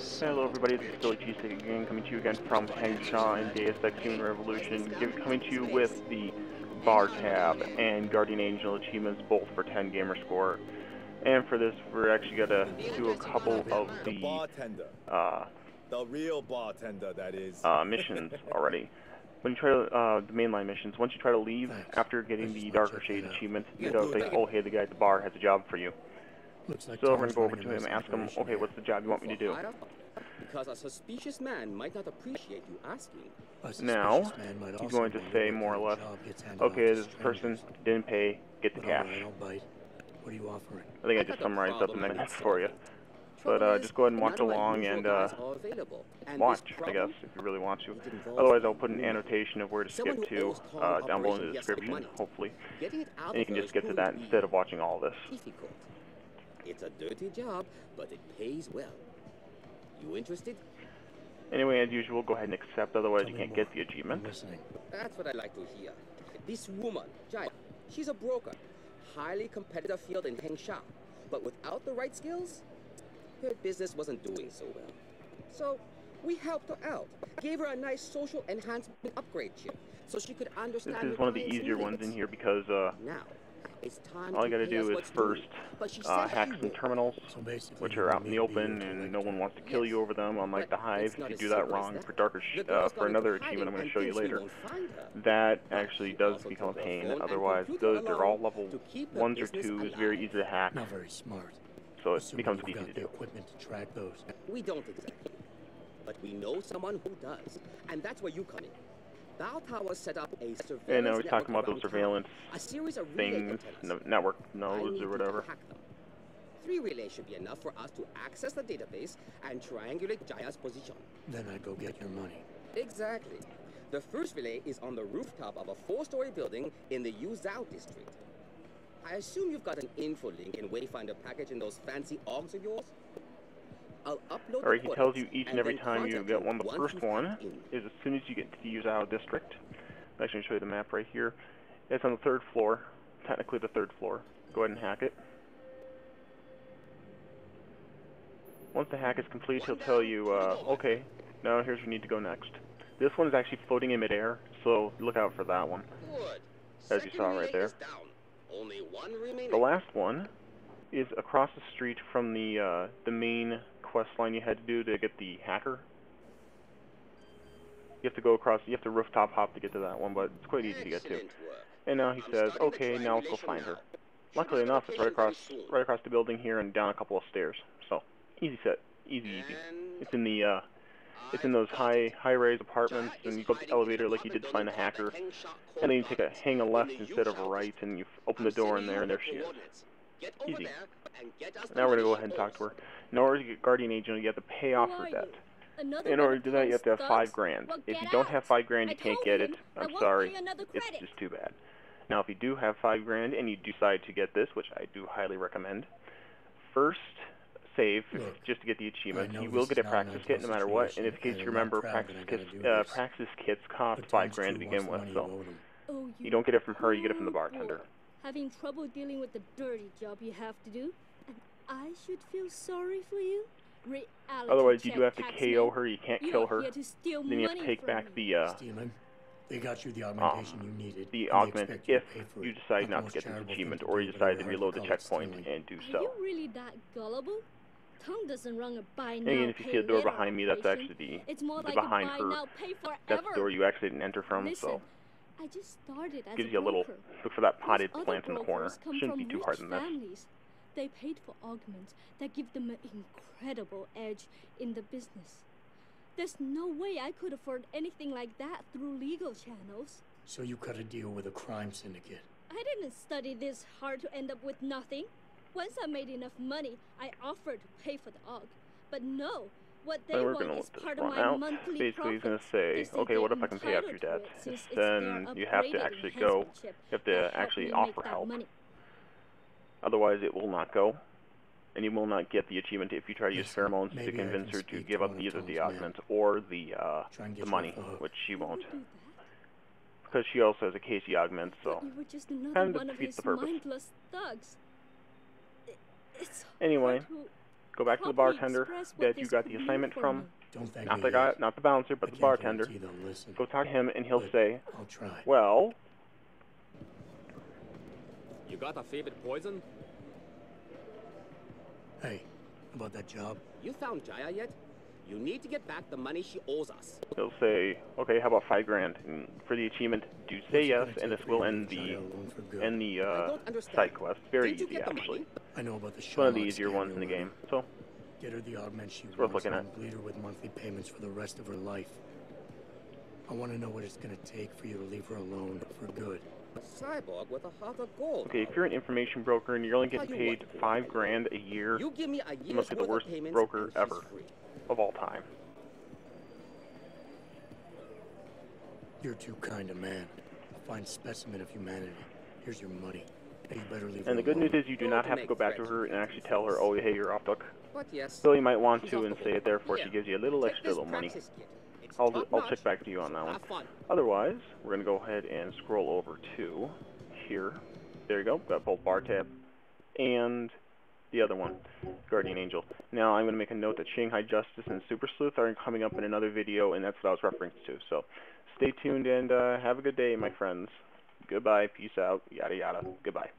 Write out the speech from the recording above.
Hello everybody, this is Billy Cheesesteak again, coming to you again from Hengsha and Deus Ex Human Revolution, coming to you with the Bar tab and Guardian Angel achievements, both for 10 gamer score. And for this, we're actually gonna do a couple of the real bartender, that is. Missions already. When you try to, the mainline missions, once you try to leave after getting the Darker Shade achievement, it'll say, oh hey, the guy at the bar has a job for you. So we're going to go over to him and ask him, okay, what's the job you want me to do? Because a suspicious man might not appreciate you asking. Now, he's going to say more or less, okay, this person didn't pay, get the cash. What are you offering? I think I just summarized up the next for you. But just go ahead and watch along and watch, I guess, if you really want to. Otherwise, I'll put an annotation of where to skip to down below in the description, hopefully. And you can just get to that instead of watching all this. It's a dirty job, but it pays well. You interested? Anyway, as usual, go ahead and accept, otherwise you can't get the achievement. That's what I like to hear. This woman, Jaya, she's a broker. Highly competitive field in Hengsha. But without the right skills, her business wasn't doing so well. So, we helped her out. Gave her a nice social enhancement upgrade chip, so she could understand. This is one of the easier ones in here because, now, all I gotta do is first hack some terminals, which are out in the open, and no one wants to kill you over them, unlike the Hive. If you do that wrong for another achievement I'm going to show you later, that actually does become a pain. Otherwise, those are all level 1s or 2s, very easy to hack. Not very smart. So it becomes easy to do. Equipment to track those. We don't exactly, but we know someone who does, and that's where you come in. Bell Tower set up a surveillance and now we're talking about those surveillance things, network nodes or whatever. 3 relays should be enough for us to access the database and triangulate Jaya's position. Then I go get your money. Exactly. The first relay is on the rooftop of a 4-story building in the Yuzhou district. I assume you've got an info link and Wayfinder package in those fancy AUGs of yours? I'll upload. Alright, he tells you each and every time you get one. The first one is as soon as you get to the Yuzhou district. I'm actually going to show you the map right here. It's on the 3rd floor, technically the 3rd floor. Go ahead and hack it. Once the hack is complete, he'll tell you, okay, now here's where you need to go next. This one is actually floating in midair, so look out for that one, as you saw right there. The last one is across the street from the main quest line you had to do to get the hacker. You have to go across, you have to rooftop hop to get to that one, but it's quite easy to get to. And now he says, okay, now let's go find her. Luckily enough, it's right across the building here and down a couple of stairs. So, easy set, easy. It's in the it's in those high-rise apartments, and you go up the elevator like you did to find the hacker, and then you hang a left instead of a right, and you open the door in there, and there she is. Easy. Now we're going to go ahead and talk to her. In order to get Guardian Angel, you have to pay off her debt. In order to do that, you have to have 5 grand. If you don't have 5 grand, you can't get it. I'm sorry. It's just too bad. Now, if you do have 5 grand and you decide to get this, which I do highly recommend, first save just to get the achievement. You will get a practice kit no matter what, and in case you remember, practice kits cost 5 grand to begin with, so you don't get it from her, you get it from the bartender. Having trouble dealing with the dirty job you have to do, and I should feel sorry for you? Otherwise, you do have to KO her, you can't kill her, then you have to take back the, they got you the augmentation you needed. The augment if you decide not to get this achievement, or you decide to reload the checkpoint and do so. Are you really that gullible? Tongue doesn't run a buy now, and if you see the door behind me, that's actually the behind her. That's the door you actually didn't enter from, so I just started as gives you a little, look for that potted plant in the corner. Shouldn't be too hard than this. They paid for augments that give them an incredible edge in the business. There's no way I could afford anything like that through legal channels. So you cut a deal with a crime syndicate? I didn't study this hard to end up with nothing. Once I made enough money, I offered to pay for the AUG. But no, what they want is part of my monthly basically, he's going to say, okay, what if I can pay off your debt? Then you have to actually go, you have to actually offer help. Otherwise, it will not go, and you will not get the achievement if you try to use pheromones to convince her to give up either the augments or the money, which she won't. Because she also has a Casey augment, so kind of defeats the purpose. Thugs. Anyway, Go back to the properly bartender express what that you this got the could mean assignment for from. me. Don't thank Not me the guy, yet. not the bouncer, but I the can't bartender. guarantee they'll listen. Go talk to him, and he'll But say, I'll try. well, You got a favorite poison? Hey, about that job? You found Jaya yet? You need to get back the money she owes us. he'll say, okay, how about $5,000? And for the achievement, do say What's it yes, gonna and take this for you will to end leave the Jaya alone for good? I don't understand. side quest. Very Didn't you easy, get the actually. money? I know about the It's one of the Sherlock easier scam ones in the you're game. running. So, Get her the augment she worth wants looking and at. bleed her with monthly payments for the rest of her life. I want to know what it's going to take for you to leave her alone for good. A cyborg with a heart of gold. okay, if you're an information broker and you're only getting Tell you paid what, $5,000 a year, You give me a you year's must be the worth worst of payments broker and she's ever free. of all time. You're too kind a man. A fine specimen of humanity. Here's your money. Hey, you better leave her And the good alone. news is you do Don't not have to make go back to threats, her you and actually fancy tell her, face. oh, hey, you're off the hook. But yes. Still, you might want she's to off and the say hook. it there before she Here, gives you a little take extra this little money. practice kit. It's I'll top-notch. check back to you on that one. Have fun. Otherwise, we're going to go ahead and scroll over to here. There you go. Got both bar tab and the other one, Guardian Angel. Now, I'm going to make a note that Shanghai Justice and Super Sleuth are coming up in another video, and that's what I was referenced to. So, stay tuned and have a good day, my friends. Goodbye. Peace out. Yada, yada. Goodbye.